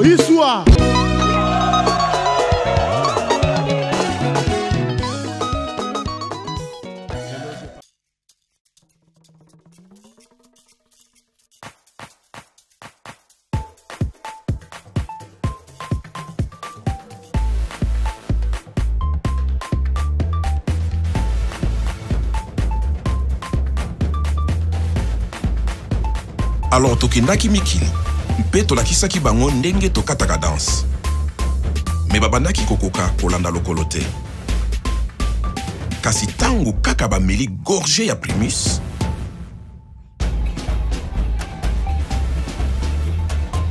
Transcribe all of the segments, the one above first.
Histoire. Alors tokendaki mikili mpe tolakisaki bango ndenge tokataka danse me babandaki kokoka kolanda lokolo te kasi tango kaka bameli gorge ya Primus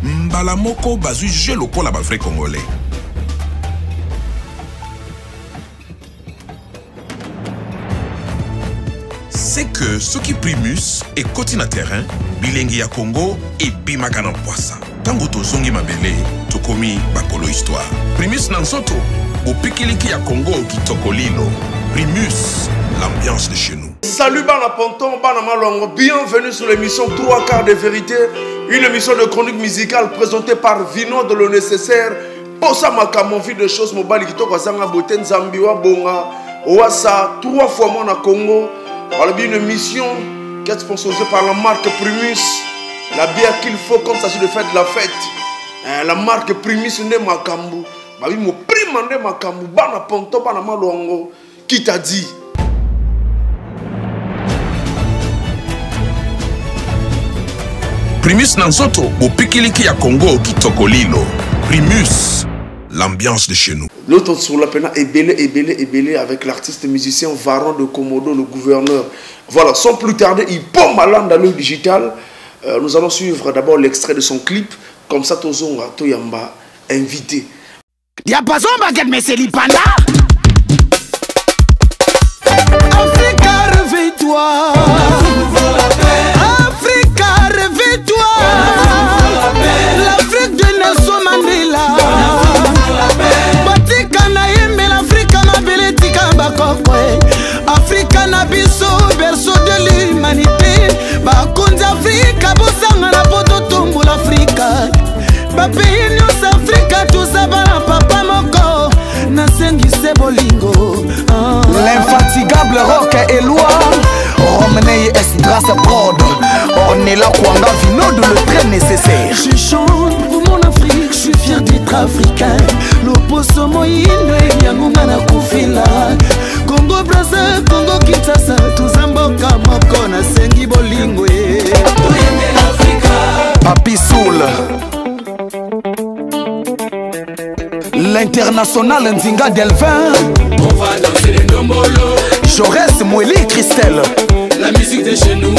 mbala moko bazwi je lokola ba vrai congolais. C'est que ce qui Primus est côté na terrain, bilengi ya Congo et bimaka na poisa. Tango tozongi mabele, tokomi bakolo histoire. Primus nansoto, au pikiliki ya Congo kitokolino. Primus, l'ambiance de chez nous. Salut Bana Ponton, Bana Malongo, bienvenue sur l'émission 3 quarts de vérité, une émission de chronique musicale présentée par Vino de le nécessaire. Posa Makamo, vie de choses mobile qui toka sanga boten Zambiwa Bonga, Oasa, 3 fois moins na Congo. Voilà bien une émission qui est sponsorisée par la marque Primus. La bière qu'il faut quand il s'agit de faire de la fête. La marque Primus n'est Makambu. Babi mo prima n'est Makambu. Bana Ponton, Bana Malongo. Qui t'a dit? Primus Nansoto, au pikiliki ya Congo kitokolino. Primus, l'ambiance de chez nous. L'autre sur la peine est belé avec l'artiste musicien Varon de Komodo, le gouverneur. Voilà, sans plus tarder, il pompe malin dans le digital. Nous allons suivre d'abord l'extrait de son clip. Comme ça, Tozonga, Toyamba, invité. Diapason baguette, mais c'est l'Ipanda. Africa, réveille-toi. Africa, réveille-toi. L'Afrique de Nelson Mandela. Africa na biso berceau de l'humanité. Bakonzi Africa bosanga na poto tombo l'Africa. Ba pays nyos Africa tuzaba na papa moko na sengise bolingo. L'infatigable rock et loi. Romney Estras Prod. Ornella Kwanga Vino de le très nécessaire. Je chante pour mon Afrique, je suis fier d'être africain. L'opposo moyino et yangunga na kufila. Congo Brazza, Congo Kinshasa, tuzamboka moko na sengi bolingo. Papi Soul. L'international Nzinga Delvin. On va danser les ndombolo. Jaurès Moueli Christelle. La musique de chez nous.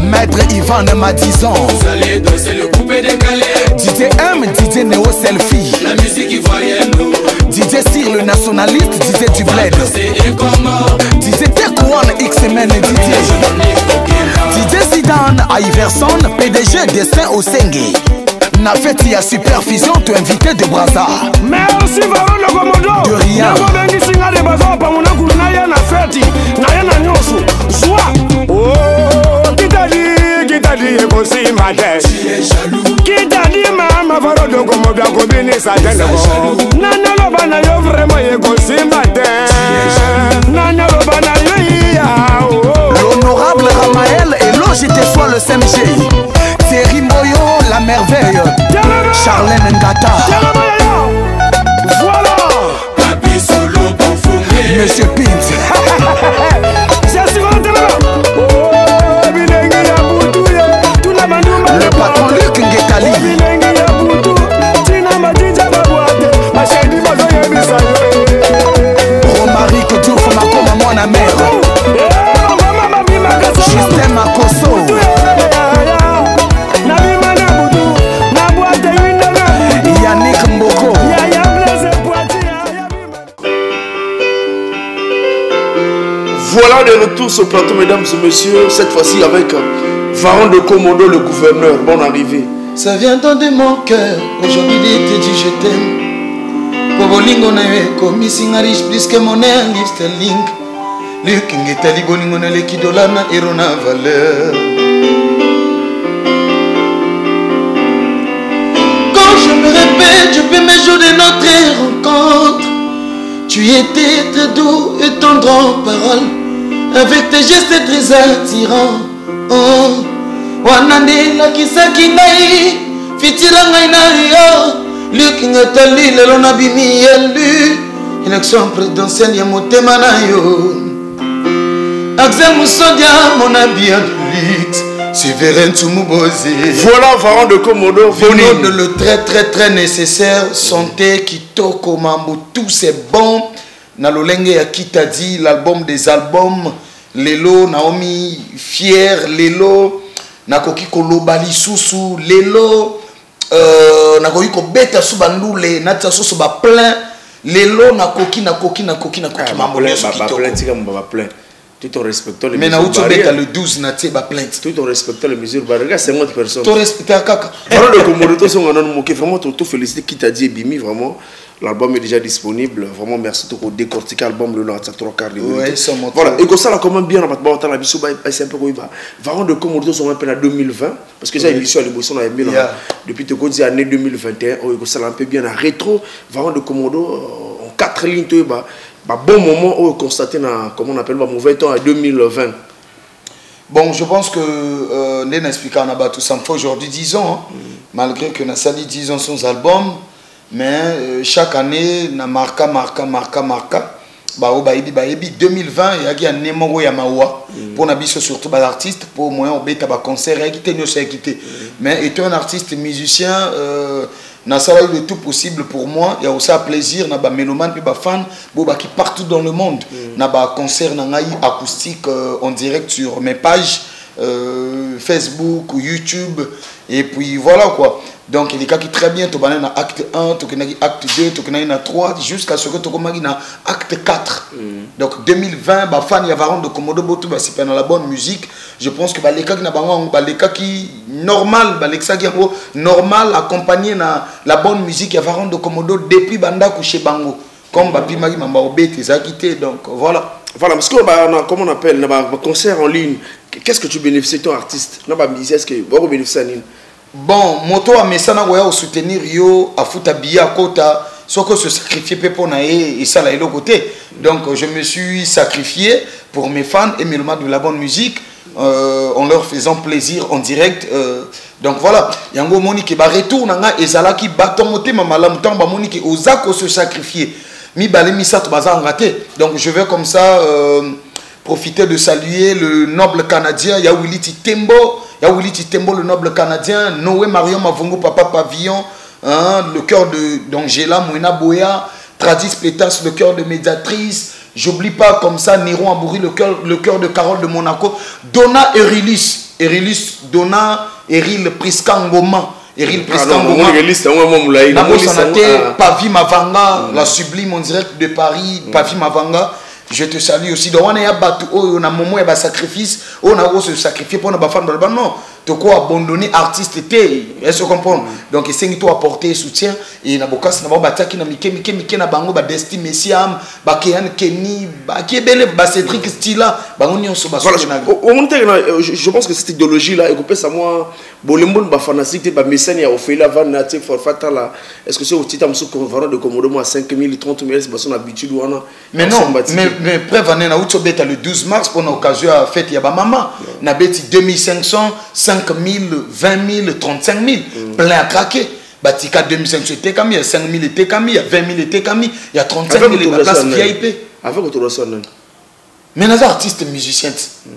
Maître Ivan Madison. Vous allez danser le coupé décalé. DJ M, DJ Neo Selfie. La musique ivoirienne. DJ Cyr le nationaliste, DJ du bled. DJ Tekouan X-Men DJ Zidane, Iverson, PDG Destin au Sengi. Na fête ya Superfusion, tu invité de Brazza. Merci Varon le Komodo. De rien. Kitadi mama Varon le Komodo a combini sa tête. Nana Lobana yo vraiment ye kosimate. Nana Lobana yo. L'honorable Ramael et l'OGT soit le SMG. Thierry Moyo, la merveille. Charlène Ngata. Voilà. Papi Solo pour fouiller. Monsieur Pint. Le patron Luc Ngetali. Romaric Diouf Makoma Mwana Mère. Justin Makoso. Yannick Mboko. Voilà de retour sur le plateau, mesdames et messieurs. Cette fois-ci avec Varon de Komodo, le gouverneur. Bonne arrivée. Ça vient dans de mon cœur. Aujourd'hui, te dit je t'aime. bolingo na yo ekomisinga riche plus que monnaie en livre sterling lukinga etali bolingo na leki dollar na euro na valeur. Quand je me répète, je fais mes jours de notre rencontre. Tu étais très doux et tendre en parole, avec tes gestes très attirants. Oh, wanandela kisaki ngai, fitira ngai na yo. Lukinga tali lelo na bimi elu, élection présidentielle ya motema na yo. Axel Moussodia, mon habit en luxe. Séverin Tsumubozi. Voilà, Varan de Komodo. Vino de le très nécessaire. Santé, Kitoko, Mambo, tout c'est bon. Nalolenge ya Kitadi, l'album des albums. Lelo, Naomi, Fier, Lelo. Nakoki Kolobali Susu, Lelo. Nakoki Kobeta Subandule, Natsa Susu ba plein. Lelo, Nakoki, Mambo, plein. Tout en respectant les mesures barrières. Mais le 12 natie ba plainte. Tout en respectant les mesures barrières. 50 personnes. Tu respectes kaka. Vraiment le Komodo sont en moqué. Vraiment tout félicité qui t'a dit Bimi vraiment. L'album est déjà disponible. Vraiment merci pour décortiquer l'album le Nord 3 quarts de ouais, voilà. Et comme ça là comment bien on va dans la biso c'est un peu comme il va. Vraiment de Komodo sont un peu en 2020 parce que j'ai émission à l'émission on a aimé depuis te connais année 2021 on ça un peu bien en rétro. Vraiment de Komodo en 4 lignes tout bah bon moment où constater comment on appelle mauvais temps à 2020. Bon, je pense que Nen expliqué en abat tout ça me fait aujourd'hui 10 ans malgré que n'a sali 10 ans sans album mais chaque année na marca bah au baïbi 2020 il y a un numéro ya mawa pour nabiso surtout les artistes pour moi on beta ba concert quitter nous c'est quitter mais étant un artiste musicien na ça le tout possible pour moi il y a aussi un plaisir na ba mélomane puis ba fan qui partout dans le monde na ba concert na ngai acoustique en direct sur mes pages Facebook ou YouTube et puis voilà quoi. Donc il y a des cas qui très bien tu vas na acte 1 tu vas acte 2 tu vas na 3 jusqu'à ce que tu commences na acte 4. Donc 2020 ba fan il y a Varan de Komodo botu ba c'est dans la bonne musique. Je pense que les cas qui na bango les cas qui normal les cas qui normal accompagné na la bonne musique il y a Varan de Komodo depuis banda couché bango comme ba pimagi mamba obete ça quitté donc voilà. Voilà, parce que comment on appelle un concert en ligne, qu'est-ce que tu bénéficies ton artiste? Non, bah, est-ce que vous bénéficiez en ligne? Bon, moto a messana goya soutenir yo a futa biya kota, soit que se sacrifier pour naé et ça là et l'autre côté. Donc je me suis sacrifié pour mes fans et mes de la bonne musique en leur faisant plaisir en direct. Donc voilà, yango monique ba retour nanga ezala ki baton moté mamala mutamba monique ozako se sacrifier. Mi balé mi sat bazar raté. Donc je vais comme ça profiter de saluer le noble Canadien Yawili Titembo, le noble Canadien, Noé Marion Mavongo Papa Pavillon, hein, le cœur d'Angela Mouina Boya, Tradis Pétas, le cœur de Médiatrice. J'oublie pas comme ça Néron Abouri, le cœur de Carole de Monaco, Donna Erilis, Donna Eril Priskangoma. Eril Priskangoma, Pavi Mavanga, la sublime en direct de Paris, Pavi Mavanga. Je te salue aussi. Donc, on a un moment de sacrifice, on a se sacrifier pour nos femmes. Non, tu quoi abandonner artiste, est-ce que tu comprends? Donc, c'est que tu apporter soutien. Et na bokas na ba taki na mike na bango ba Desti Messiam, ba Kean Kenny, ba Kebele, ba Cédric Stila, ba on so ba. Je pense que cette idéologie là, et que ça moi, bolembo ba fanatique ba messane ya Ophélia Van Natik for Fatala. Est-ce que c'est au titre de Komodo moi 5000 30 000 c'est son habitude ou non? Mais non, mais prévenez na outso beta le 12 mars pour l'occasion à fête ya ba maman. Na beti 2500, 5000, 20 000, 35 000, plein à craquer. Batika 2500 était comme il y a 5 000 était comme il y a 20 000 était comme il y a 35 000 la place VIP. Avec autorisation non. Mais les artistes musiciens,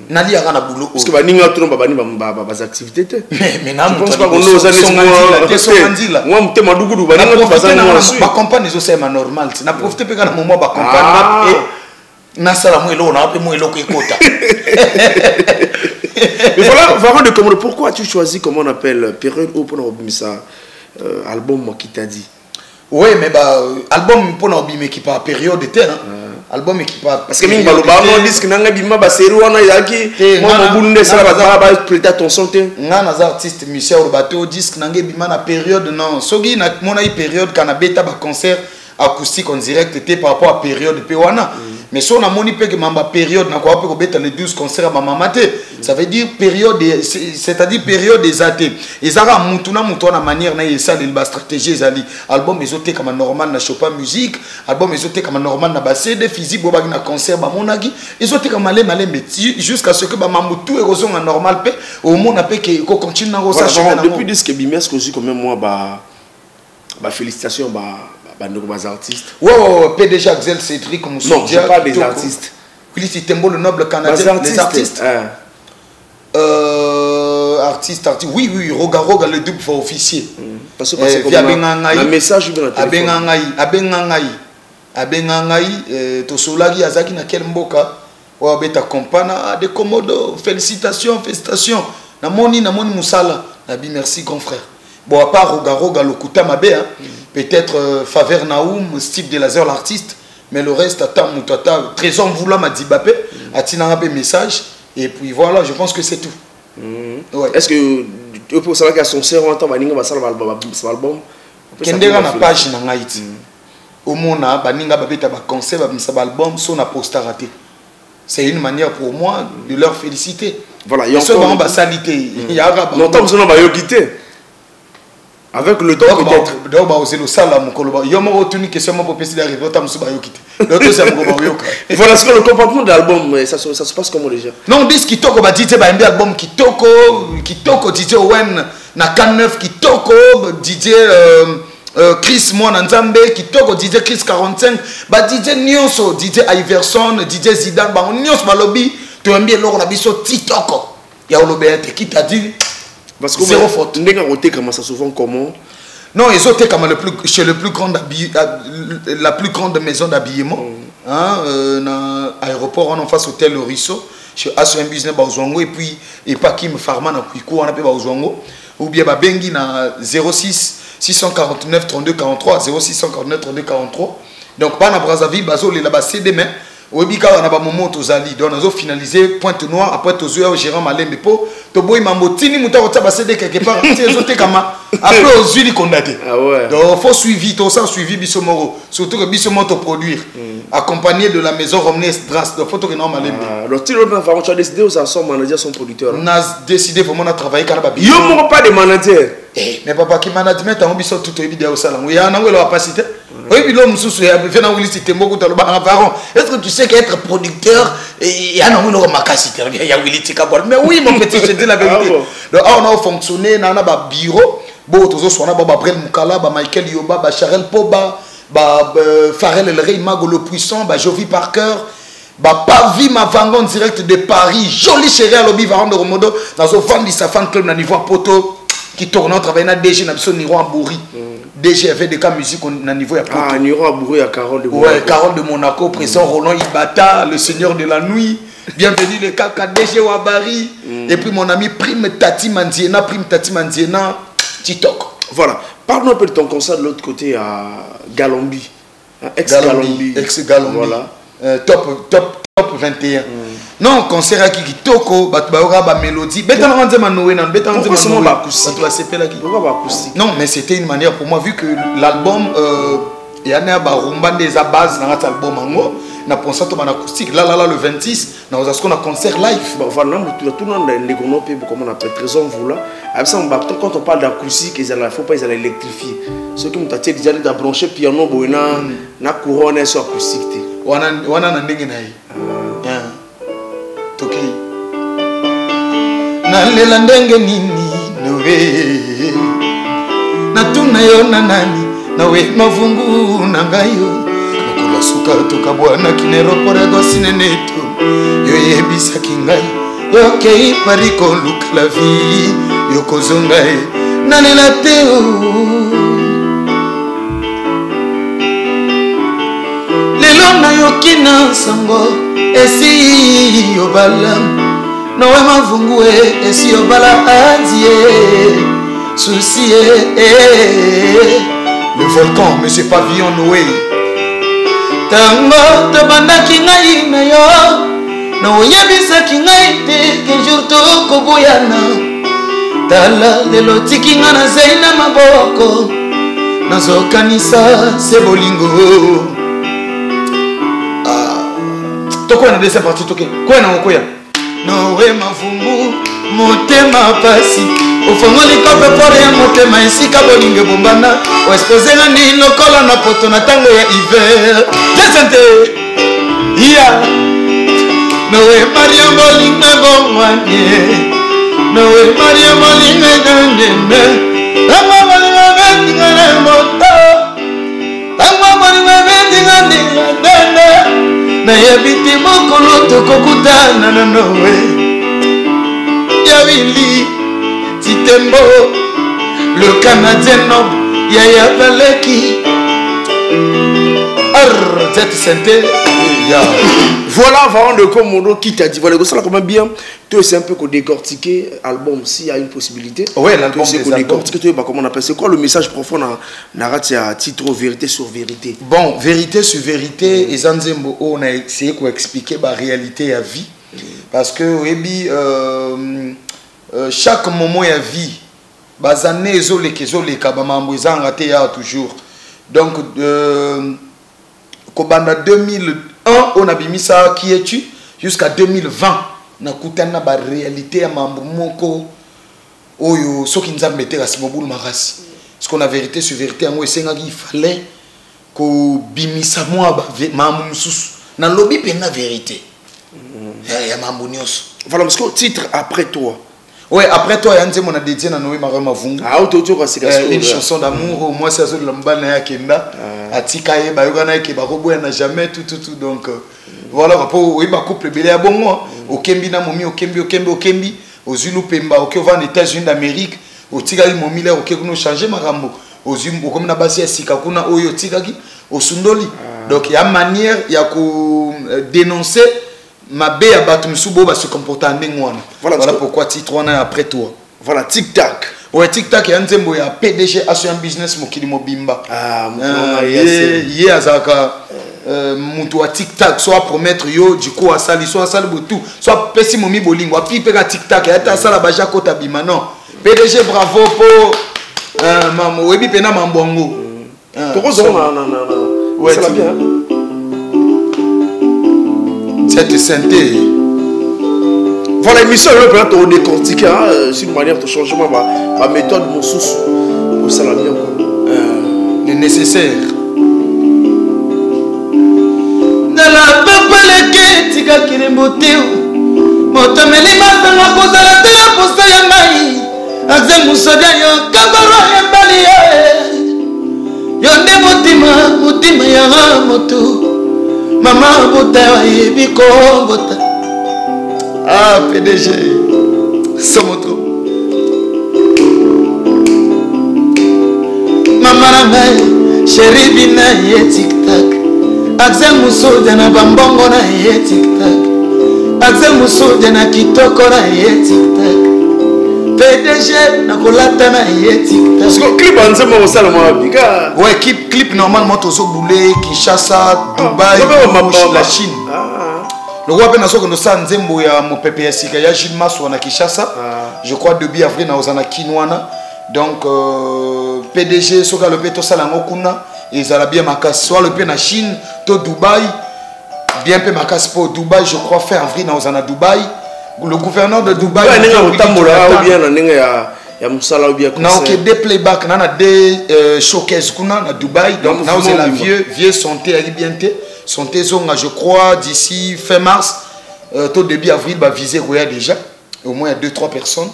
n'ali a rien boulot. Parce que bah ninga tout le monde bah activités. Mais non, je pense pas qu'on ose aller sur moi m'te madougou bah ninga tout bazan moi suis. Ba campagne les osema normal. Na profiter pe kana moment ba campagne et na sala mo elo na pe mo elo ko ekota. Mais voilà, Varan de Komodo, pourquoi as-tu choisi comment on appelle période où pour ça album qui t'a dit? Oui, mais bah album pour nous mais qui par période était album qui par parce que mine baloba no disque nanga bima ba série wana yaki moi mo bunde ça ba prêter attention te ngana za artiste musicien au bateau disque nanga bima na période non sogi na mona i période kana beta ba concert acoustique en direct était par rapport à période Péwana. Mais si on a moni que ma période n'a quoi peut les 12 concerts à maman ça veut dire période c'est-à-dire période des athées. Et ça a moutuna moutona manière na ça la stratégie zali album ezoté comme normal na Chopin musique, album ezoté comme normal na CD physique boba na concert ba monagi, ezoté comme malé jusqu'à ce que ba mamutu érosion en normal pe au monde a pe que continue na ça depuis disque Bimesque aussi quand même moi bah félicitations nos artistes. Ouais, PDG Axel Cédric comme non, je parle des artistes. Oui, c'est Tembo le noble canadien. Les artistes. Artistes. Oui, Roga le double for officier. Parce que c'est un message ou bien Abengangai, Tosolagi Azaki na Kelmboka, ou Beta Compana, des commodos, félicitations. Namoni Moussala, Nabi merci confrère. Bon, à part Roga Lokuta Mabé, peut-être Faver Naoum, Steve de Laser l'artiste, mais le reste, Moutata, Trésor Mvoula m'a dit Bappé, Atina un message, et puis voilà, je pense que c'est tout. Ouais. Est-ce que tu peux savoir qu'il y a son sœur en temps, Baninga va savoir l'album? Kendera na page na ngaiti. Au mona, Baninga Babeta ba concert, ba album, son a posta raté. C'est une manière pour moi de leur féliciter. Voilà, il y a encore une salité. Il y a longtemps que nous avons quitter. Avec le temps peut-être. Donc, bah, c'est le salam. Il y a une question pour passer d'arriver. Voilà ce que le comportement de l'album, ça se passe comment déjà? Non, on dit qu'il toko, bah, DJ, bah, un album qui toko, DJ Owen, na K9, qui toko, DJ Chris Mwananzambe, qui toko, DJ Chris 45, bah, DJ Nyonso, DJ Iverson, DJ Zidane, bah, Nyonso, bah, lobby, tu aimes bien l'or, on a dit ça, Titoko. Il y a Olobéate qui t'a dit. Parce que zéro faute. Comment ça souvent comment? Non, ils ont été comme chez la plus grande maison d'habillement. Aéroport, on en face hôtel Le Risso, chez ASM Business Baozongo, et puis et pas Kim Farman à Puico, on appelle Baozongo. Ou bien Bengi na 06 649 32 43, 06 649 32 43. Donc, pas na Brazzaville, Bazo, les là-bas, c'est demain. Obika on a ba moment tozali donc on a finalisé Pointe Noire après tozo au gérant Malembe po to boy mamotini muta ota ba cédé quelque part te kama après aux huiles condamné. Ah ouais. Donc faut suivi to ça suivi biso moro surtout que biso moto produire accompagné de la maison Romney Stras de photo que non Malembe. Alors tu as décidé aux son manager son producteur. On a décidé vraiment à travailler car ba yo mo pas de manager. Mais papa qui management on biso tout vidéo ça là. Oui on a la capacité. Oui, puis l'homme sous est-ce que tu sais qu'être producteur, il y a un capacité. Mais oui, mon petit, je dis la vérité. Donc, on a fonctionné, on a un bureau, on a Brel Moukala, Michael Yoba, Charel Poba, Farel El Rey, Mago le Puissant, Jovi Parker, Pavi Mavangon direct de Paris, joli chéri à l'obbi Varan de Romodo, dans un fan du Safan Club, dans niveau poto, qui tourne, on travaille dans DG, dans le niveau en Bourri. DG avait des cas musique au niveau à ah, Niro a bourré à Carole de Monaco. Ouais, Carole de Monaco, président Roland Ibata, le seigneur de la nuit. Bienvenue le Kaka DG Wabari. Et puis mon ami Prime Tati Mandiena, TikTok. Voilà. Parle-nous un peu de ton concert de l'autre côté à Galambi. Ex-Galambi. Voilà. Top 21. Non, concert à Kikitoko, Batbaora, Mélodie. Non, mais c'était une manière pour moi, vu que l'album, il y a un rumba des base dans l'album, on a pensé à un acoustique. Là, le 26, on a un concert live. Voilà, tout le monde est comme on appelle Trésor Mvoula. Quand on parle d'acoustique, il ne faut pas électrifier. Ceux qui ont déjà branché piano, na couronne sur acoustique. On a Toki nalela ndenge nini nowe natuna yo na nani nawe mavungu na ngayo lokola suka tukabwana kineropora gosineneto yo yebisaki ngai yokei pariko lukala vi yokozonga e nalela te lelo nayoki na sango esi yobala nowe mavungu esi yobala adie souci le volcan monsieur Pavillon Noé tango tobandaki ngai na yo na oyebisaki ngai te ke jour tokoboyana tala lelo tiki nga na zei na maboko nazokanisa se bolingo tokoya na deuxième partie toke koya na okoya nowe mavumbu motema pasi ofongoli kope pore ya motema esika bolingo bombana oesposenga ni lokola na poto na ntango ya hiver jesente iya nowe maria bolingo bomwanie nowe maria bolingo dandeme tangwa bolingo bendinga na moto tangwa bolingo bendinga ndinga nayebiti mokolo tokokutana na nowe yabili titembo le canadien noble yaya baleki cette santé voilà avant de Komodo qui t'a dit voilà ça comment bien tu sais un peu qu'on décortiquer album s'il y a une possibilité ouais l'album c'est qu'on décortiquer tu sais comment on appelle c'est quoi le message profond na ratia titre vérité sur vérité bon vérité sur vérité et Zanzembo on a essayé qu'on expliquer la réalité à vie parce que chaque moment à vie bazane ezoleka bamambo ezanga te ya toujours donc kobanda 2001 on a mis ça qui es-tu jusqu'à 2020 na kutana ba réalité ya mambo moko oyo soki nzambe te kasimobulu makasi parce qu'on a vérité sur vérité yango esenga il fallait ko bimisa moi ba mambo mususu na lobi pena vérité ya mambo nyos voilà parce que titre après toi ouais après toi yanze mon a dédié na Noé Marie Mavungu une chanson d'amour moi c'est azol lambana ya kenda atika ye ba yokana ke ba robo na jamais tout donc voilà pour oui ba couple belé ya bongo okembi na momi okembi ozulu pemba okova aux États-Unis d'Amérique otika li momi là okekuno changer makambo ozulu okomi na basi ya sika kuna oyo tikaki osundoli donc il y a manière ya ko dénoncer mabe ya bato misubo ba se comporter ndengwana voilà pourquoi titre on a après toi voilà tic tac ouais tic tac ya nzembo ya PDG Asso Business mokili mobimba ye azaka mutu wa tic tac soit promettre yo du coup asali soit asali botu soit pesi momi bolingo api pe ka tic tac ya ta sala ba jako tabima non PDG bravo po maman webi pena mambongo tokozo na ouais ça va bien cette santé voilà l'émission le plan to décortiquer sur une manière de changement ma méthode mon sous pour ça la bien le nécessaire dans la peuple qui tika kilembote moto melima tanga posala te la posa ya mai axe musodia yo kagoro ya mbali yo nde mutima ya moto Maman bota yebi ko bota ah PDG somoto Maman ngai chéri bina ye tic tac axe musoja na bambongo na ye tic tac axe musoja na kitoko na ye tic tac PDG na kolata na ye tic tac parce que clip anzema osala ma bika ouais clip normalement tozo boulé Kinshasa Dubaï la Chine le roi ben aso que nous ça nzembo ya mo pepe ya sika ya Gilles Masso na Kinshasa je crois début avril na ozana kinwana donc PDG soka le peto sala ngokuna ils ala bien makasi soit le pe na Chine to Dubaï bien pe makasi pour Dubaï je crois fin avril na ozana Dubaï le gouverneur de Dubaï ou bien ya musala ou bien na ok des playback na des showcase kuna na Dubaï donc na c'est la vieux santé ali bien té santé zonga je crois d'ici fin mars tout début avril va viser Roya déjà au moins il y a 2-3 personnes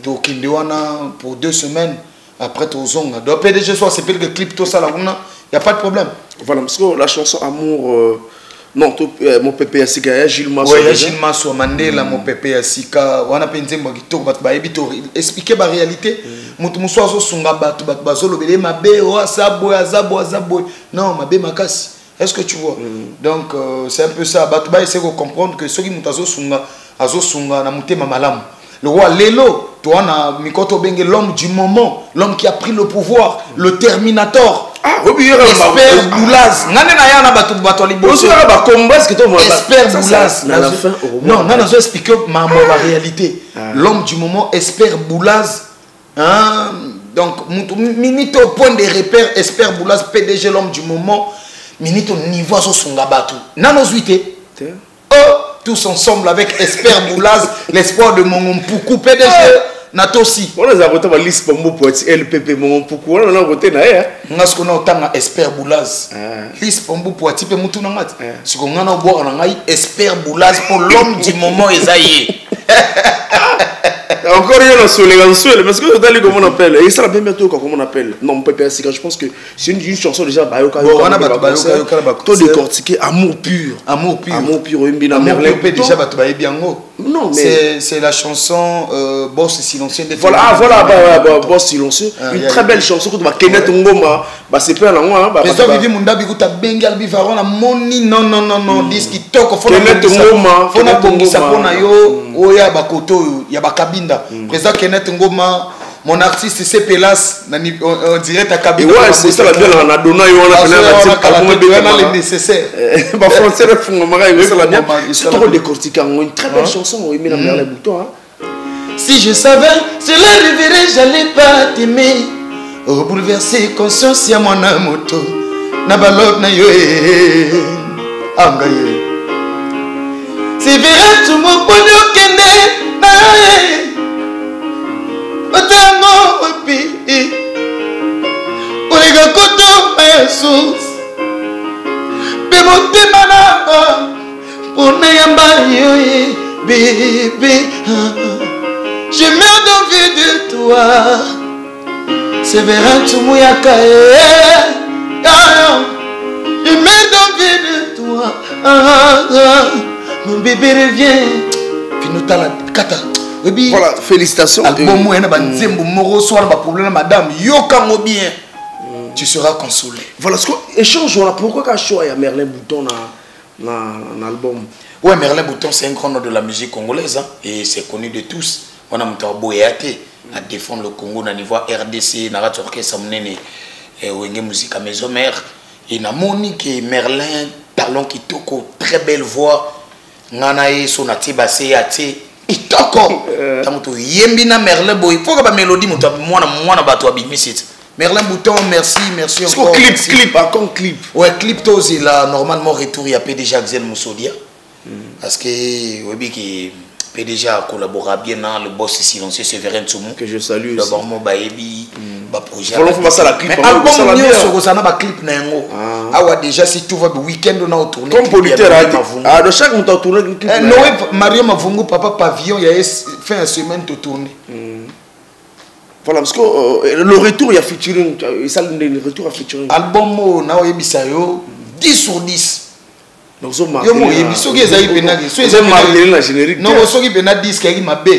donc kindewana pour 2 semaines après tout zonga donc PDG soit c'est le clip tout ça là il y a pas de problème voilà parce que la chanson amour non mon pépé ya sika Gilles Masso ouais Gilles Masso Mandela mon pépé ya sika wana penze mo kitoko bat ba ebito expliquer ba réalité mutu muso azo sunga batu bazolo bele mabe o azabo non mabe makasi est-ce que tu vois donc c'est un peu ça batu ba essayer de comprendre que soki mutu azo sunga na mutema malamu le roi Lelo toi na mikoto benge l'homme du moment l'homme qui a pris le pouvoir le Terminator Espère Boulaz. Espère Boulaz. Non, non, non, je explique la réalité. L'homme du moment, Espère Boulaz. Donc, minito au point de repère, Esper Boulas, PDG, l'homme du moment, minito niveau à son gabatou. Nano Zuité. Oh, tous ensemble avec Esper Boulas, l'espoir de mon Poukou, PDG. Natosi. On a voté ma liste pour moi, LPP, mon Poukou. On a voté na hein. On a ce qu'on a autant à Esper Boulas. Liste pour moi, pour type Moutounangat. Ce qu'on a boire en angaï, Esper Boulas pour l'homme du moment, Esaïe. Encore rien à sur les gansuels, parce que vous allez comment on appelle. Et ça la bien bientôt comment on appelle. Non, Pépé Sika, je pense que c'est une chanson déjà Bayoka. On a Bayoka. Tout décortiqué, amour pur. Amour pur. Amour pur, Mbina Merlin. Déjà Bayoka bien haut. Non, mais c'est la chanson Boss Silencieux. Voilà, Boss Silencieux. Une très belle chanson que tu vas Kenneth Ngoma. Bah c'est pas là moi. Mais ça Vivi Munda Bikuta Bengal Bivaron la moni non disque qui toque faut Kenneth Ngoma. Faut na bongisa pona yo oya bakoto ya bakabinda. Président Kenneth Ngoma. Mon artiste c'est Pelas, on dirait ta cabine. Ouais, c'est ça la bien on a donné on a les nécessaires. Bah français le fond ça la bien. C'est trop décortiqué une très belle chanson mais la Merlin Bouton. Si je savais, cela arriverait, j'allais pas t'aimer. Oh bouleverser conscience ya mwana moto. Na balot na yo angaye. Si verra tout mon ponyo kende na Otango wapi Olega koto Jesus Bemote mananga Pona yamba yoye Bébé Je meurs d'envie de toi C'est vera tumuyaka Je meurs d'envie de toi Mon bébé revient Finotala kata Voilà, félicitations. Album problème madame, bien. Tu seras consolé. Voilà ce qu'on échange pourquoi qu'a choisi Merlin Bouton dans l'album. Ouais, Merlin Bouton c'est un grand nom de la musique congolaise hein, et c'est connu de tous. On a monté Boyate à défendre le Congo au niveau RDC, na radio orchestre monene et Wenge musique à maison mère et na Monique et Merlin talent qui toko très belle voix. Nganae sonati basse ate Itoko, tamuto yembina Merlin boy. Faut que la mélodie monte moi bato abimisit. Merlin Bouton, merci encore. Clip. Ouais, clip tose là normalement retour il y a PDG Axel Moussodia. Parce que oui qui PDG a collaboré bien dans le boss silencieux Séverin Tsoumou que je salue. D'abord mon baebi ba projet. Faut passer la clip. Mais album nyo sur ça na ba clip na ngo. Ah ouais déjà si tout va le week-end on a tourné. Comme politaire ah de chaque montant tourner clip. Noé Mario Mavungu papa pavillon il y a fait une semaine de tourner. Voilà parce que le retour il y a featuring ça le retour à featuring. Album na oyebisa yo 10 sur 10. Donc zo yo mo yebiso ke zayi penagi so eza marqué na générique. Non soki pena disque yi mabe.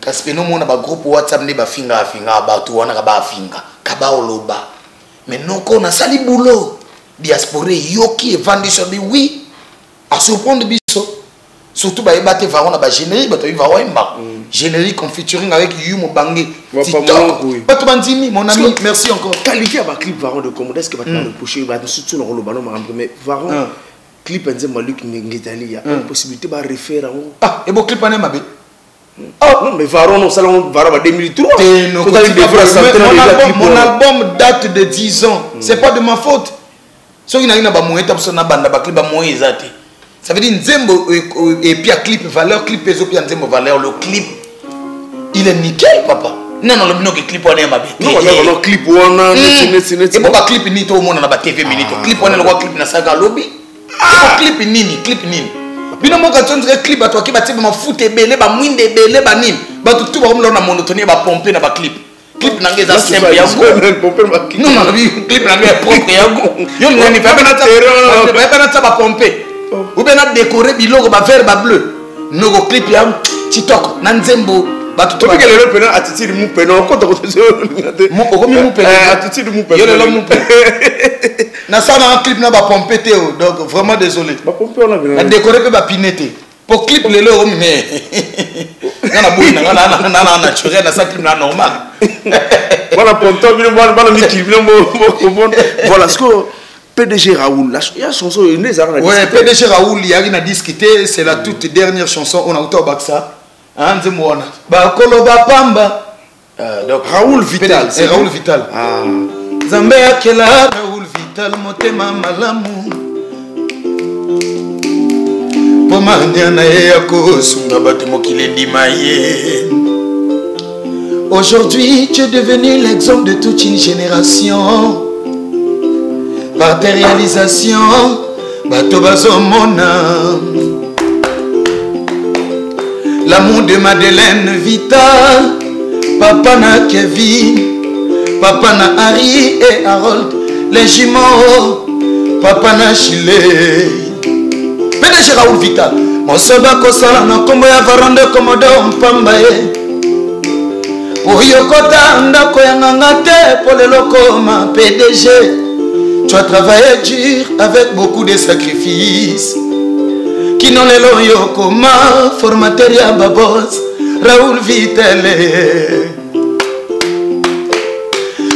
Parce que nous mona ba groupe WhatsApp ne ba finga ba tu wana ka ba finga ka ba oloba. Mais non qu'on a sali boulot diaspora yoki et vendu sur des oui à surprendre biso. Surtout ba ebate varon na ba générique ba to va imba. Générique en featuring avec Yumo Bangé. Pas bandimi mon ami merci encore. Qualifié ba clip varon de comment est-ce que va te reprocher ba surtout le ballon mais varon clip enze Malik Ngitali il y a une possibilité ba refaire ah et bon clip ané mabe. Oh non mais varon non salon varon 2003. Mon album date de 10 ans. C'est pas de ma faute. So ina ba moeta parce na banda ba clip ba moeza te. Ça veut dire Nzembo et puis à clip valeur clip et puis Nzembo valeur le clip il est nickel papa. Non le bino que clip on est ma bête. Non clip on a et bon clip ni to monde na ba TV minute clip on est le clip na saga lobby. Clip nini bino mo ka tontre clip à toi qui ba tiba ma foot belé ba mwinde belé ba nini ba tout ba na monotonie ba pomper na ba clip na ngeza simple ya pomper ba clip. Non clip na ngeza propre ya go. Yo ngani fa ba ta ba pomper. Ou bien on décorer biloko ba vert ba bleu. Nogo clip ya TikTok na Nzembo ba tout ba que le pena attitude mu pena ko to mo ko mi mu pena attitude mu pena. Yo le mu pena. Na ça na clip na ba pomper te donc vraiment désolé. Ba pomper on a bien. Na décorer pe ba pinete. Pour clip le le mais na boy na naturel na ça clip na normal. Voilà ponto bino bana mi clip voilà ce que PDG Raoul, la chanson ouais, PDG Raoul, il y a une discuté, c'est la toute dernière chanson, on a auto Baksa. Hein, dis-moi, ba kolo ba pamba, Donc Raoul Vital. C'est Raoul Vital. Zambe akela Raoul Vital motema malamu. Pomanya ya kosunga bato mokile ndima ye. Aujourd'hui, tu es devenu l'exemple de toute une génération. Par tes réalisations, bato bazomona. L'amour de Madeleine Vital, papa na Kevin, papa na Harry et Harold, les jumeaux, papa na Chile. PDG Raoul Vital, mon soba kosala na kombo ya varande komodo mpambaye. Oyokota ndako ya ngangate pour le lokoma PDG. Tu as travaillé dur avec beaucoup de sacrifices. Qui n'ont les lois yokoma formateur ya babos Raoul Vital.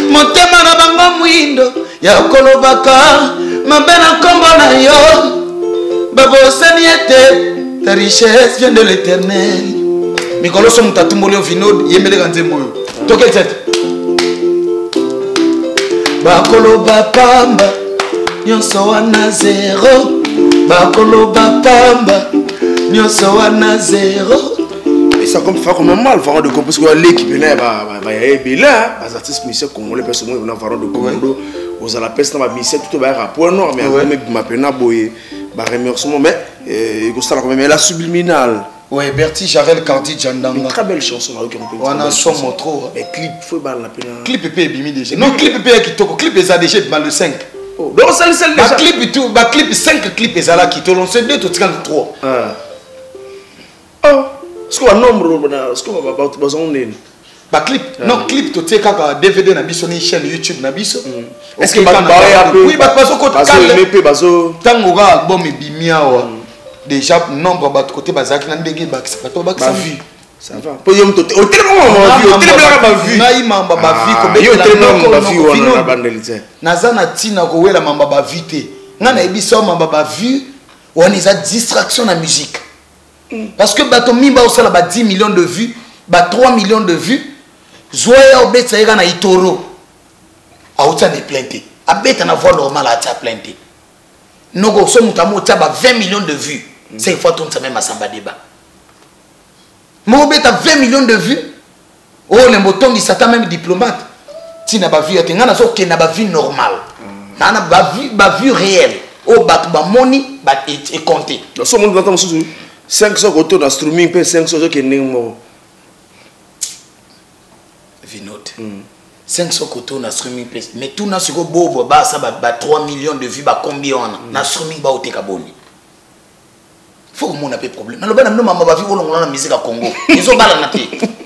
Motema na bango mwindo ya kolobaka mabena kombo na yo. Babosani ete ta richesse vient de l'Éternel. Mikolo so mutatumbole vinod yemele kanzembo yo. Toke tete. Bakolo bapamba nyonso wana zero. Bakolo bapamba nyonso wana zero. Mais ça comme faire comme mal faire de parce que l'équipe là va y aller là les artistes musiciens congolais personne on a faire de Congo aux la peste na musicien tout ba rapport noir mais avec ma pena boy ba remerciement mais il ça quand même la subliminale. Ouais, Bertie Jarel Cardi Jandanga. Une très belle chanson là on a son trop. Mais clip faut ba la pena. Clip EP bimi déjà. Non clip EP qui toko clip est déjà mal le 5. Oh, donc celle déjà. Clip et tout, ba clip 5 clips est là qui tolo c'est 2 tout 3. Oh. Est-ce qu'on a un nombre est-ce qu'on va besoin de ba clip non clip to teka ka DVD na biso ni chaîne YouTube na biso. Est-ce que oui ba baso ko MP baso tango ga album bimiawa déjà nombre ba côté bazaki na ndenge ba to ba vu ça va pour yom to au tellement ma vu na imamba ba vu ko be la vu na bandelite nazana tina ko wela mamba ba vu te ngana ebiso mamba ba vu on est à distraction na musique. Parce que bato mimba osala ba 10 millions de vues, ba 3 millions de vues, zoya obeta ega na itoro. Aouta ne plainte. Abeta na voix normale a ta plainte. Nogo so mutamo ta ba 20 millions de vues. C'est fois ton même à samba débat. Mo obeta 20 millions de vues. Oh le moton il s'attend même diplomate. Tina ba vue atenga na so ke na ba vue normale. Na ba vue réelle. Oh bat ba money ba et compté. Donc so monde entend sous 500 auto dans streaming pe 500 qui n'est mort. Vinod. 500 auto dans streaming pe mais tout na siko bobo ba ça ba 3 millions de vues ba combien on na streaming ba oteka boni. Faut que mon a pas problème. Na ba na mama ba vie olongola na musique à Congo. Ils ont bala na te.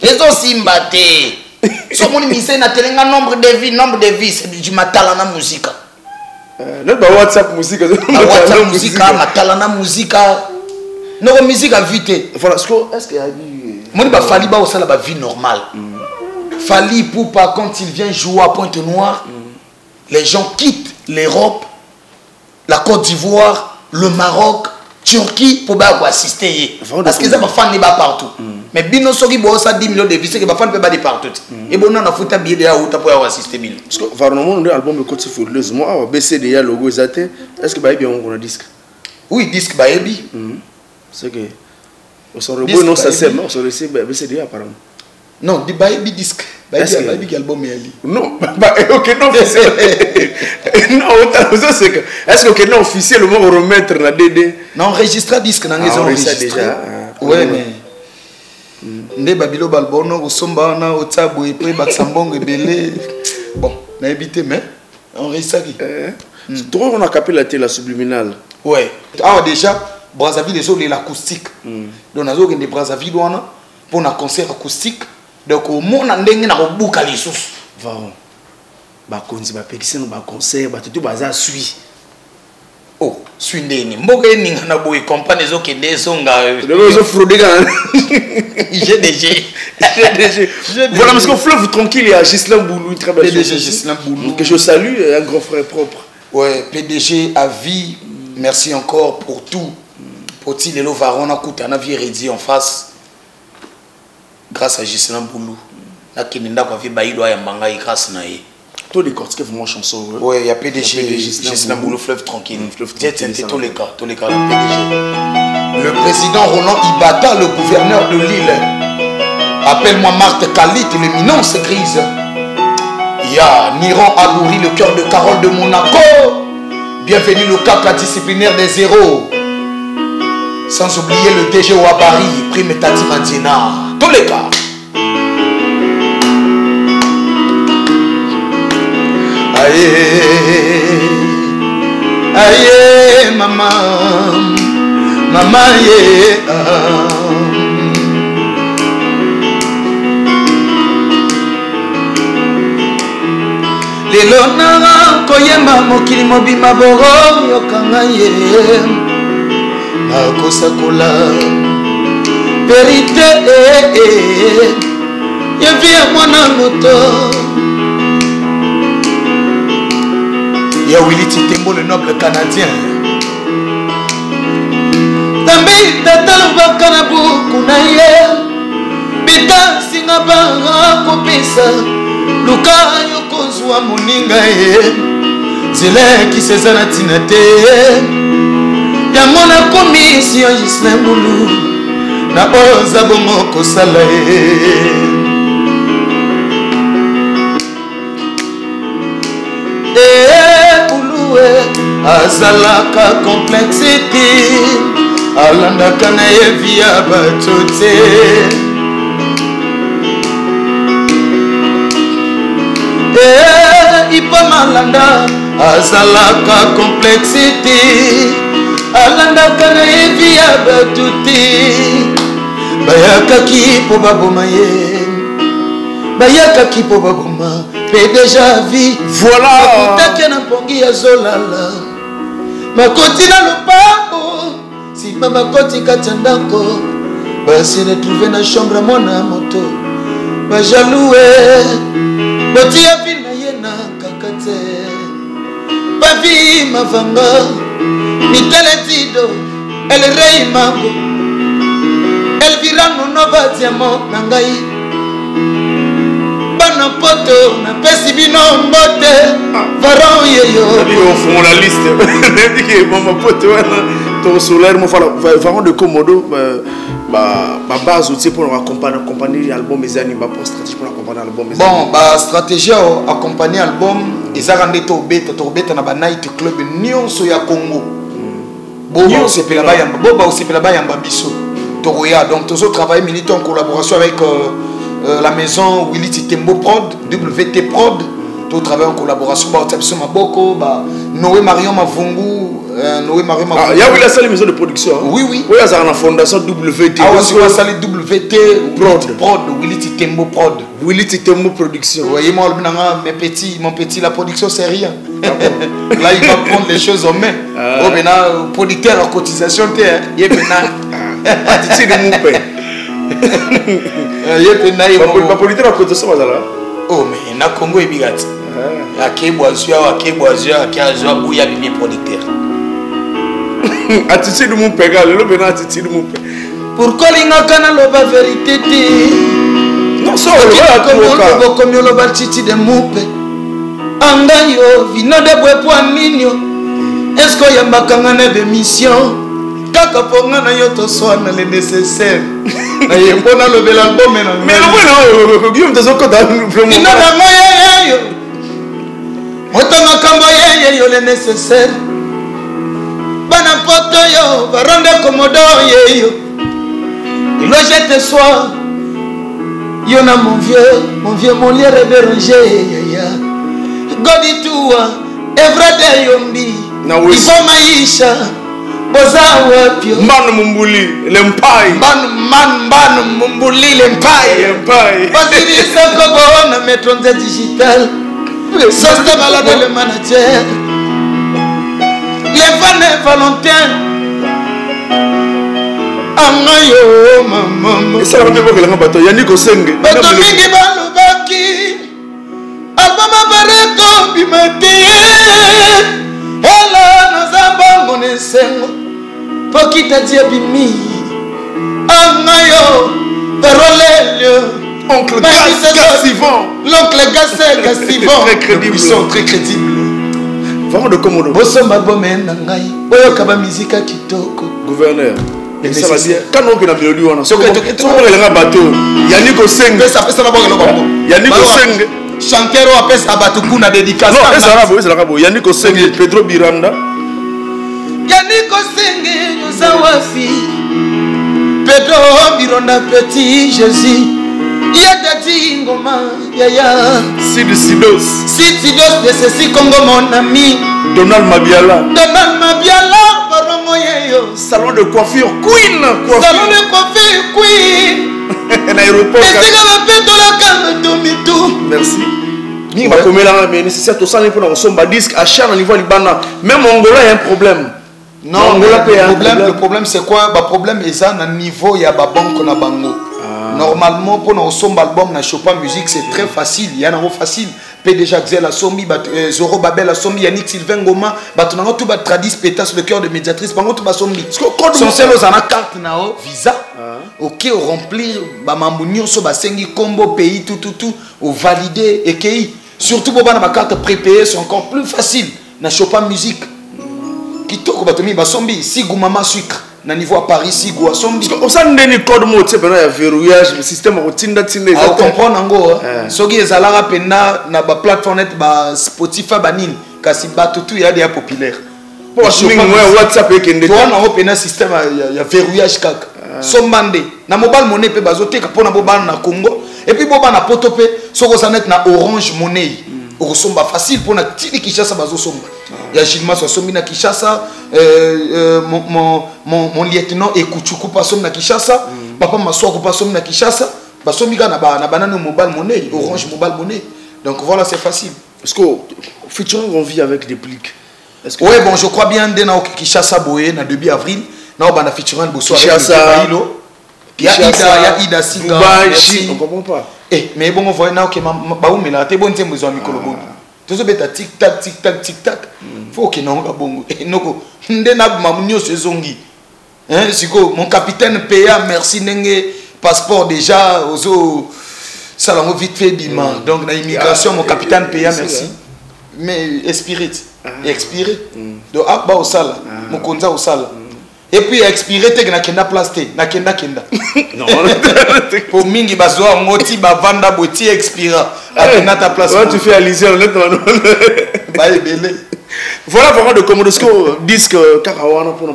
Ils ont simba te. So mon musique na telenga nombre de vies c'est du matala na musique. Non ba WhatsApp musique. WhatsApp musique matala na musique. Non, musique à vite. Voilà, est-ce qu'il y a eu. Moi, il fallait pas aussi la vie normale. Fali Poupa, quand il vient jouer à Pointe-Noire, les gens quittent l'Europe, la Côte d'Ivoire, le Maroc, Turquie pour assister. Parce que ça va faire des partout. Mais Bino Sogi Bossa 10 millions de vues, c'est que va faire des partout. Et bon, on a foutu un billet de la pour assister. Parce que vraiment, on a un album de Côte d'Ivoire. Moi, BCDA, logo, est-ce que bien on a un disque? Oui, disque Baebi. C'est que son robot non ça sert non sur le BCDA apparemment non di Baebi disque Baebi qui album est non ok non officiel non c'est que est-ce que non officiel le mot remettre na DD non enregistré disque na ngez enregistré déjà ouais mais ndé babilo balbono osomba na otabo et puis baksambongo belé bon na évité mais enregistré trop on a capé la subliminale ouais ah déjà Brazzaville les autres l'acoustique donc nazo que Brazzaville wana pour un concert acoustique donc au monde ndenge na kobuka lisusu vraiment ba konzi ba pekise no ba concert ba tout baza suit oh suit ndeni mboka eninga na boy compagnie zo kende songa zo frauder quand GDG voilà parce que fleuve tranquille il y a Gislain Boulou très belle PDG Gislain Boulou que je salue un grand frère propre ouais PDG à vie merci encore pour tout. Poti Lelo Varon a coûté un avis rédit en face grâce à Gislain Boulou. nakende ndako avi bayido ayamba ngai grâce na ye to décortiquer vraiment chanson ouais il y a PDG juste dans le fleuve tranquille c'était tous les cas la PDG le président Roland Ibata le gouverneur de Lille appelle-moi Marthe Khalid l'éminence grise il y a Niran Abouri le cœur de Carole de Monaco bienvenue le CAC la disciplinaire des zéros sans oublier le DG Ouabari Prime Tati Madiena tous les cas aïe aïe maman yeah lelo nanga koyemba mokili mobima boro yokanga ye nakosakola verité yevi ya mwana moto ya Willy Titembo le noble canadien tambi tatalobaka na buku na ye bita singa banga kopesa luka yokozwa moninga ye nzela ekiseza na ntina te yango nakomi sion Gislin Mbulu na oza bongo kosala ye Mbulu azalaka complexité alandaka na ye via bato te ipa malanda azalaka complexité alandaka na ye via bato te bayakaki po baboma ye bayakaki po baboma pe déjà vie voilà kutake na pongi ya zolala makoti na lopango sima makoti kati ya ndako basi retrouve na chambre mwana moto bajaloue botia vina ye na kaka te bavi mavanga mitele tido elrei mango elvirano nova diamant na ngai bana poto na pesi bino mbote varon yeyo on la liste dit que mama poto to solaire mo fala varon de Komodo base outil pour accompagner l'album ezani ba stratégie pour accompagner l'album bon ba stratégie accompagner album ezarande to beta na ba night club nyonso ya Congo boba osepela ba yamba biso toroya donc tous travailler militant en collaboration avec la maison Willy Titembo Prod, WT Prod, tout travaille en collaboration avec Maboko, Noé Marion Mavungu, Noé Marion Mavungu. Il y a eu la salle maison de production. Oui. Oui, il y a la fondation WT. Ah oui, c'est la salle WT Prod, Willy Titembo Prod. Willy Titembo Production. Vous voyez, moi, mon petit, la production, c'est rien. Là, il va prendre les choses en main. Oh, maintenant, producteur en cotisation, il est maintenant. Attitude de mon père. Pas politique à côté de ça. Oh, mais na Congo et Bigati. Bouya bibi producteur. Attitude de mon père, le attitude de mon père. Pourquoi l'inga kana loba vérité? Non, ça va comme le loba titi de moupe. Angayo, vino de bwepo ninyo. Est-ce qu'il y a makangane de mission? Kaka ponga na yo to soana le nécessaire. Na yembona le bel album na. Mais le Guillaume de Zoko dans le promo. Ina na moya yo. Moto makambo yo le nécessaire. Bana poto yo, barande komodo yo. Il doit jeter soi. Yo na mon vieux mon lien rebérangé ya. Godi tuwa, everyday yombi. Ivo maisha. Mbanu Mumbuli, l'Empire. Mbanu Mumbuli, l'Empire. Basirisa Kogo na Metronze Digital. Soste balade le manager. Les Vanet Valentin. Amayo maman. Et ça va me voir le bateau. Yannick Osenge. Bateau mingi balubaki. Albama bareto bimati. Ela nazamba monesengo. Pokita diabimi Angayo Perolelio Oncle Gassivant. L'oncle Gassivant. Très crédible. Ils sont très crédibles. Vraiment de Komodo. Bosomba bomen nangai. Oyo kaba musique kitoko. Gouverneur. Et ça va dire. Quand on a mélodie, on a. So que le bateau. Yannick Oseng. Ça fait ça d'abord le bango. Yannick Oseng. Chanteur ou appelle ça batuku na dédicace. Non, c'est l'arabo. Yannick Oseng, Pedro Biranda. Yannick Oseng, Yosawafi. Pedro Biranda, Petit Jésus. Yadati Ngoma, Yaya. Sidos de ceci Congo, mon ami. Donald Mabiala. Barongo Yeyo. Salon de coiffure Queen. Salon de coiffure Queen. Un aéroport. Merci. Ni va comme là, mais nécessaire tout ça pour nous sommes disque achat au niveau Liban. Même Angola il y a un problème. Non, le problème c'est quoi? Le problème est ça à niveau il y a ba banque na bango. Normalement pour nos sommes album na Chopin musique c'est très facile, il y a un facile. PDG Axel la Sombi, Zoro Babel la Sombi, Yannick Sylvain Goma, tu n'as tout tradis pétas le cœur de médiatrice, par contre tu vas Sombi. Son seul aux carte na visa. OK, au remplir ba mambounio so ba sengi combo pays tout au valider et qui surtout pour ba carte prépayée c'est encore plus facile na Chopin musique. Kitoko batomi ba Sombi, si Goumama sucre. Na niveau à Paris si go asombi on s'en donne code mot c'est pendant il y a verrouillage le système rotinda tinda on comprend ngo soki ezalaka pena na ba plateforme net ba Spotify banine kasi bato tout ya dia populaire pour swing ouais WhatsApp et kende toi na opena système ya verrouillage kaka sombande na mobile money pe bazoteka pona bobana na Congo et puis bobana poto pe soko ça net na Orange Money okosomba facile pona tili Kinshasa bazosomba ya Gilma Sosombi na Kinshasa mon lieutenant Ekuchuku passom na Kinshasa papa Maswako passom na Kinshasa basombi na banane mobile money Orange mobile money donc voilà c'est facile parce que featuring on vit avec des pliques ouais bon je crois bien dès na Kinshasa boye na début avril na bana featuring bosso avec Bailo il y a Ida Singa on comprend pas mais bon on voit na que baumela te bonne tembo zo mikolo bon tout ça beta tic tac faut que non bongo noko ndena mamunyo sezongi hein siko mon capitaine PA merci nenge passeport déjà ozo salongo vite fait bima donc na immigration mon capitaine PA merci mais expiré donc abba au sala mon konza au sala et puis expiré te na kenda plasté na kenda non pour mingi bazwa ngoti ba vanda boti expira akena ta place tu fais allusion honnêtement ba ebele voilà vraiment de Komodosco disque Karawana pour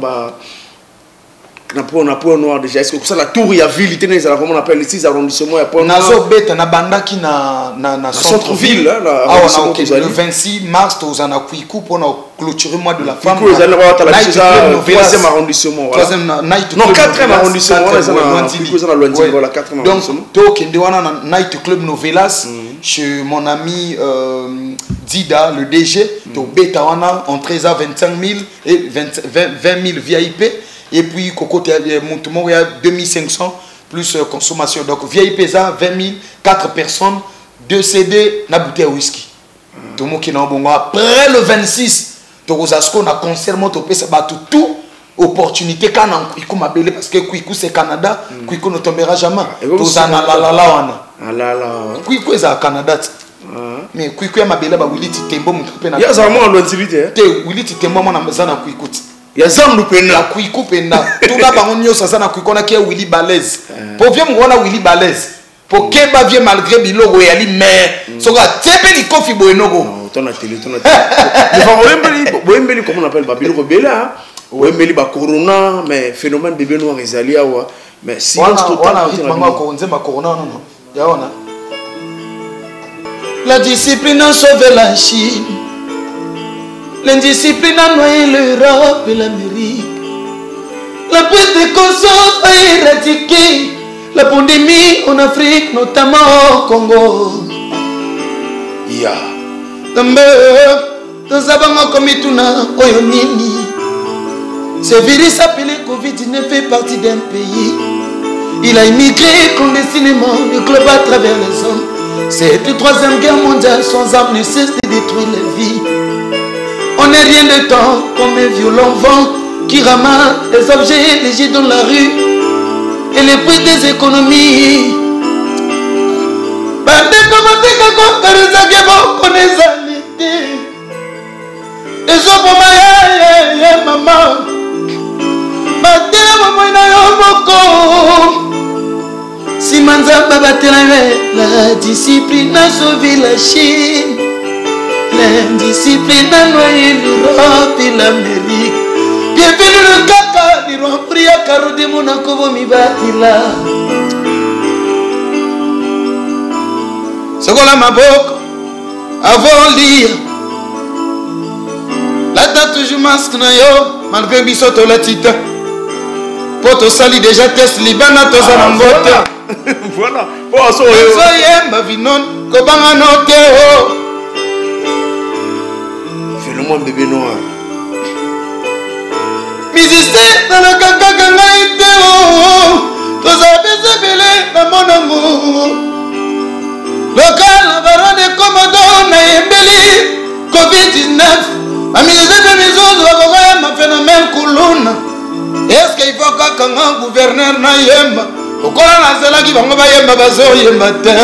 na point noir déjà est-ce que ça la tour ya ville tenez ça comment on appelle les 6 arrondissements ya point nazo beta na bandaki na centre ville le 26 mars tozana kuiku pour na clôturer mois de la femme troisième arrondissement non quatrième arrondissement voilà quatrième arrondissement donc kende wana na night club Novelas chez mon ami Dida le DG to beta wana entrée à 25 000 et 20 000 VIP. Et puis, Coco, il y a 2500 plus consommation. Donc, VIP PESA, 20 000, 4 personnes, 2 CD, na bouteille whisky. Tout le monde qui est bon. Après le 26, tu as un concert, tu as tout opportunité quand on a parce que Kouikou c'est Canada, Kouikou ne tombera jamais. Tu as un Kouikou est à Canada. Mais Kouikou est ma belle, Willy Titembo, il y a un monde de Willy Titembo, mon amazana Kouikou. Ya zambu pena ya kuiku pena tuna bangonyo sasa na kuikona kia Willy Balez po vie mwana Willy Balez po keba vie malgré bilogo ya li mais soka tepe li kofi boenogo ton a télé le favori boembeli comme on appelle ba bilogo bela boembeli ba corona mais phénomène bébé noir ezali awa mais si on a rythme ko nzema corona non ya ona la discipline a sauvé la Chine. L'indiscipline a noyé l'Europe et l'Amérique. La prise de conscience a éradiqué la pandémie en Afrique, notamment au Congo. Ya. Dans Zabanga Komituna, Oyonini. Ce virus appelé Covid-19 fait partie d'un pays. Il a immigré clandestinement le globe à travers les hommes. Cette troisième guerre mondiale sans armes ne cesse de détruire les vies. On n'est rien de temps comme un violent vent qui ramasse les objets légers dans la rue et les prix des économies. bandeko batika kokarizaki bokona ezali te ezoboma ye mama batela bomoi na yo moko nsima nzambe batela la discipline a sauvé la Chine, l'indiscipline a noyé l'Europe et l'Amérique. Bienvenue le kaka lirwa priya karudi monako bomi batila sokola maboko avant lire lata toujours masque na yo malgré biso tolatita po tosali déjà test libana tozala mbota voilà ozoyemba vinon kobanga no te o fais-le-moi un bébé noir musicien nalakakaka ngai te o tozala bese ebele na monango lokala barone komodo nayembeli covid-19 bamisise mpe mizuzu bakokoyemba phénomène kuluna eske ifo kaka nga guverner nayemba okola nazelaki bango bayemba bazoyemba te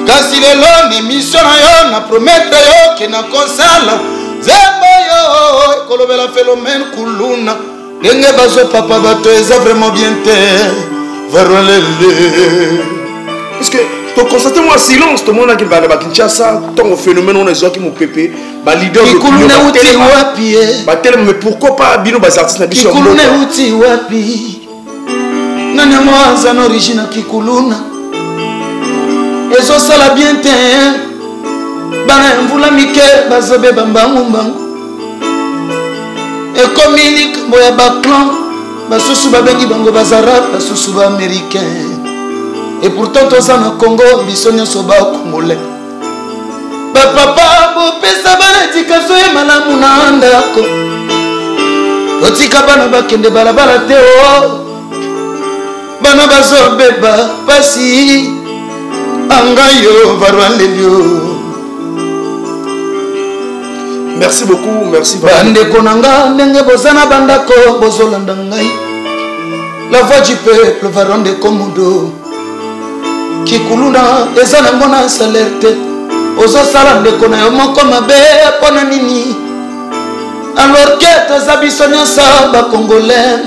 kasi lelo na émission na yo na promettre yo ke nakosala zembo yo ekolobela phénomène kuluna ndenge bazopapa bato eza vraiment bien te varolele puisque to constate moi silence tout le monde a qui va à Kinshasa ton phénomène on est qui mon pépé ba leader de Kikulune uti wapi ba tel mais pourquoi pas bino ba artistes na biso Kikulune uti wapi nani mwanza na origine Kikuluna ezo sala bien te bana mvula mike bazobe bambangu mbangu et communique boya ba clan basusu babengi bango bazarab basusu ba américain et pourtant toza na Congo biso nyonso ba congolais ba papa bopesa bana tikaso ye malamu na ndako totika bana bakende balabala te o bana bazobeba pasi angayo varwalelio. Merci beaucoup, merci bandeko nanga ndenge bozana bandako bozolanda ngai la voix du peuple varon de Komodo Kikuluna eza nango na salaire te ozosala ndeko na yo moko mabe mpona nini alors ke toza biso nyonso bakongolais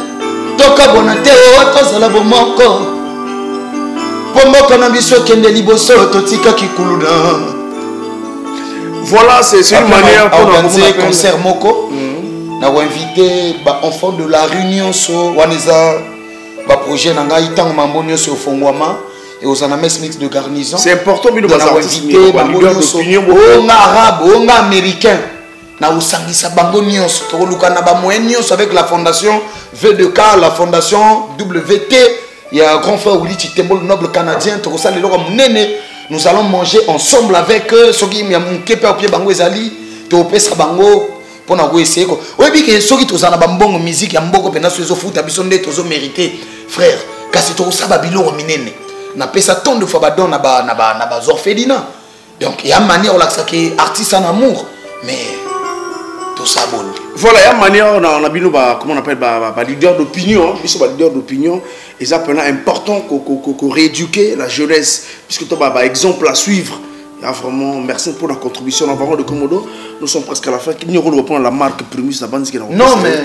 tokabona te o tozala bomoko mpo mboka na biso ekende liboso totika Kikuluna. Voilà, c'est une manière pour organiser concert moko. Nous avons invité les enfants de la Réunion sur Waneza, le projet Nanga Itang Mambonio sur Fongwama et aux Anames Mix de garnison. C'est important, nous avons invité Mambonio sur Onga Arabe, Onga Américain. Nous avons sangisa Bangonios, avec la fondation V2K, la fondation WT. Il y a un grand frère Willy Chitembo, le noble canadien, nous allons manger ensemble avec eux. Soki mi amuke pe opie bango ezali to pesa bango pona go essayer ko. Oyebi ke soki tozana bambongo musique ya mboko pena so ezo futa biso nde tozo mériter frère. Kasi to saba biloko minene. Na pesa tant de fois ba don na ba orphelinat. Donc il y a manière là que artiste en amour mais tout ça bon. Voilà, il y a manière on a bino ba comment on appelle ba leader d'opinion, biso ba leader d'opinion et ça pendant important qu'on rééduquer la jeunesse puisque toi ba exemple à suivre. Il y a vraiment merci pour la contribution en Varon de Komodo. Nous sommes presque à la fin. Nous allons reprendre la marque Primus la bande qui non mais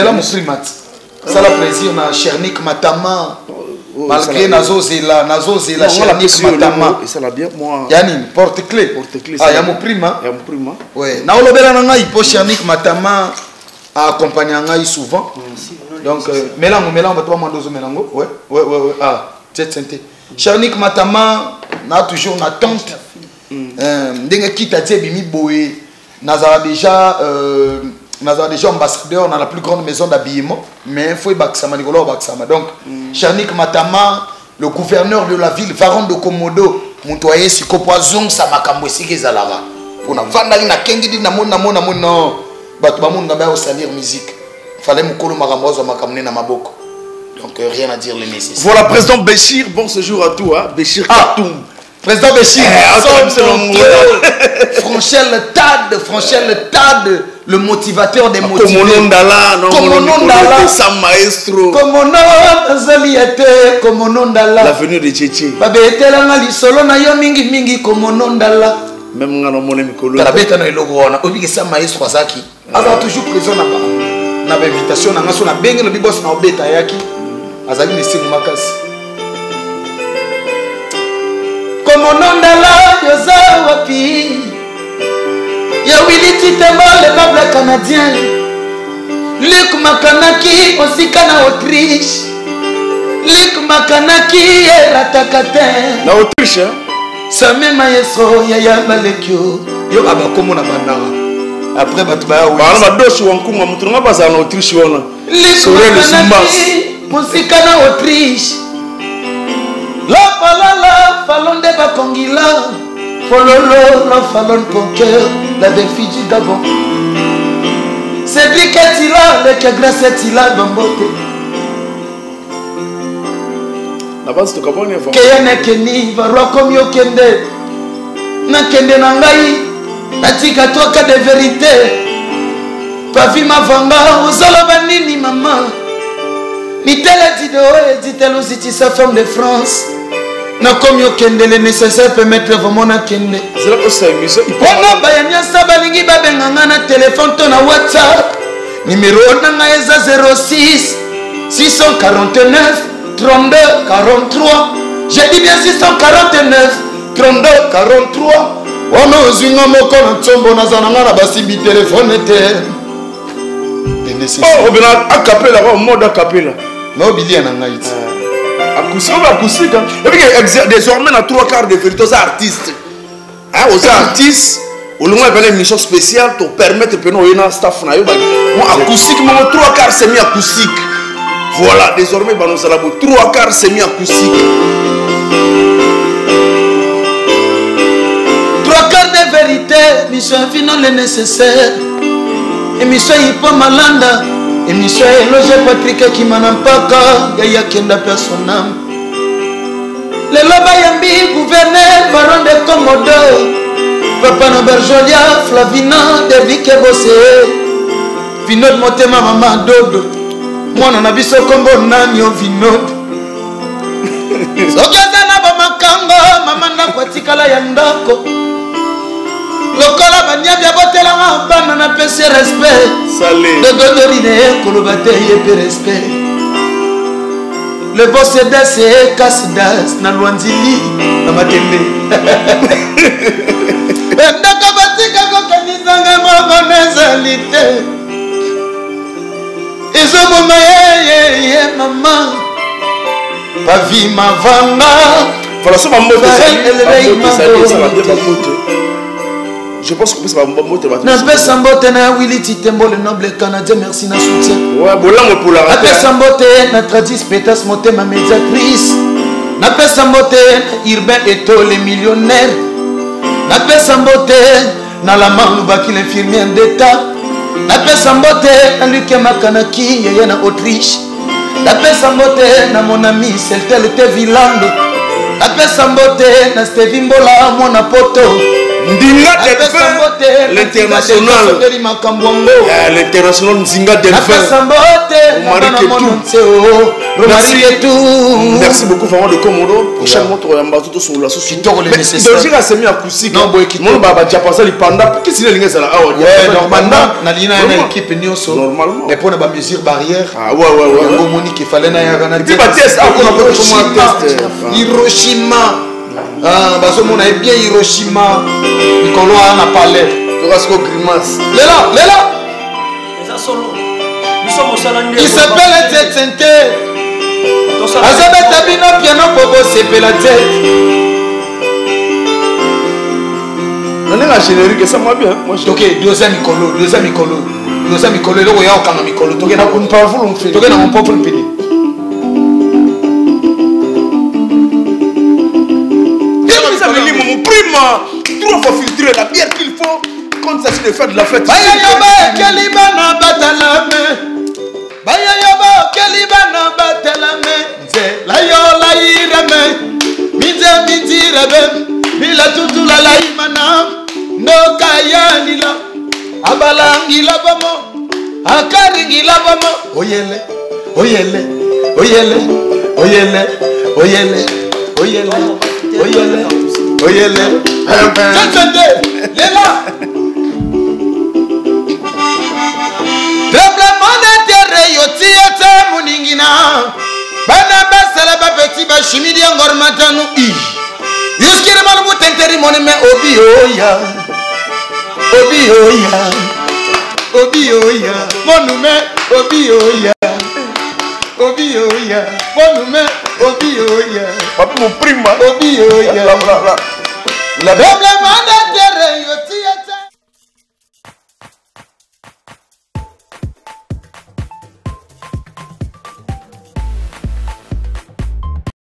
là mon primat. Ça la plaisir na Chernik Matama. Malgré Nazozela Chernik Matama. Et ça l'a bien moi. Yani porte-clé. Ah, ya mon prima. Ya mon prima. Ouais. Na olobela na ngai po Chernik Matama a accompagné ngai souvent. Donc mélango bato ba mandozo mélango. Ouais. Ah, tête santé. Chernik Matama na toujours na tante. Ndenge kita bimi boé. Nazara déjà ambassadeur dans la plus grande maison d'habillement, mais il faut Baksama. Donc, Chernik Matama, le gouverneur de la ville, Varon de Komodo, Montoyer, Sikopoison, Samakambo, Sigezalara. Pour na vanda na kengi na mon batubamon na salir musique. Fallait mukolo makambozo makamne na maboko. Donc rien à dire les nécessaires. Voilà président Béchir, bon séjour à toi, Béchir Katoum. Président Béchir, Franchel le TAD, le motivateur des motivés. Komonondala, Sam Maestro. Komonondala. L'avenue de Tchétché. Babetelanga lisolo na yo mingi mingi komonondala. Même ngana mone mikolo. Talabeta na eloko wana. Obi ke Sam Maestro azaki. Aza toujours présent na invitation na ngaso na benge no bibos na obeta yaki. Azali ne singu makasi. Komonondala yoza wapi. Ya Willy Titembo le peuple canadien. Luc Makanaki osika na Autriche. Luc Makanaki eratakate. Na Autriche hein? Same Maestro Yaya Balekio. Yo abakomo na bandara. Après batubaya oui. Bana badoshi wankunga mutunga baza na Autriche wana. Luc Makanaki osika na Autriche. La palala falonde bakongila. Fololo la falon conqueur la défi du Gabon. Cédric Etila, le Kegras Etila Bambote. La base de Gabon est Keyane Keni, Varro comme yo kende. Na kende nangai, natika toka de vérité. Pavi mavanga, uzolo banini maman. Ni tele dido et dit-elle aussi tu sa femme de France. Na comme yo kende le nécessaire pour mettre vraiment na kende. C'est là que c'est émission. Wana bayanya sabalingi babenganga na téléphone to na WhatsApp. Numéro nanga eza 06 649 32 43. J'ai dit bien 649 32 43. Wana ozinga moko na tsombo na zananga na basimbi téléphone te. Oh, obina acapella ba mode acapella. No bilia na ngai. Acoustique. Et puis désormais, on a 3/4 de vérité aux artistes. Aux artistes, on a une émission spéciale pour permettre que nous ayons un staff. Acoustique, mais 3/4 semi-acoustique. Voilà, désormais, nous avons 3/4 semi-acoustique. 3/4 de vérité, mission finale le nécessaire. Émission Hippo Malanda. Émission Eloge Patrick Kimanampaka, Yaya Kenda Personnam. Le Loba Yambi, gouverneur, baron de Komodo. Papa Noberjolia, Flavina, David Kebose. Vinod Motema Maman Dodo. Moi, on a vu ce combo Nanyo Vinod. Sokazana Bamakango, Maman Nakwatikala Yandako. Lokola banyabia botelanga bana na pese respect. Salé. De dodorine kolobate yepe respect. Le boss c'est Kasidas na Luanzili na Matembe. Ndaka batika ko kanizanga mo nezalite. Ezo mama ye mama. Pavi mavanga. Voilà ça va me je pense que ça va me na Sambote na Willy Titembo le noble Canadien, merci na soutien. Ouais, bolango pour la rater. Na Sambote na Tradis Petas Motema médiatrice. Na Sambote na Urbain Eto les millionnaires. Na Sambote na la Manubaki l'infirmière d'état. Na Sambote na Luc Makanaki yeye na Autriche. Na Sambote na mon ami Celtel Tevilando. Na Sambote na Stevie Mbola mwana poto. Ndinga Delphin, l'international. L'international Ndinga Delphin. Merci beaucoup vraiment de Komodo. Prochainement, tu auras tout sur la société. Donc, j'ai semi acoustique. Non, boy, qui t'ont baba diapasa li panda. Qu'est-ce qu'il y a là? Normalement, na lina na équipe nyoso. Normalement. Mais pour na mesure barrière. Ah ouais. Ngo Monique fallait na ya na. Tu vas tester encore un test. Hiroshima. Ah, parce qu'on a bien Hiroshima. Nicolas on a parlé. Tu vas se grimace. Léla. Nous sommes au salon. Il s'appelle Tete. Azabet Abino piano Bobo s'appelle la tête. On est la générique, ça m'a bien. Ok, deuxième Nicolo. Le royaume quand Nicolo. Tu es dans mon propre pays. Mon prime, 3 fois filtré la bière qu'il faut quand il s'agit de faire de la fête. abalangi labamo akaringi labamo oyele oyele oyele oyele oyele oyele oyele oyele lela tremblement de terre yotiete muningina bana basala ba petit ba chimidi ngor matanu i yuskire malu tenteri moneme obi oya obi oya obi oya monume obi oya obi oya monume obi oya papi mon prima obi oya la tremblement de terre yotiete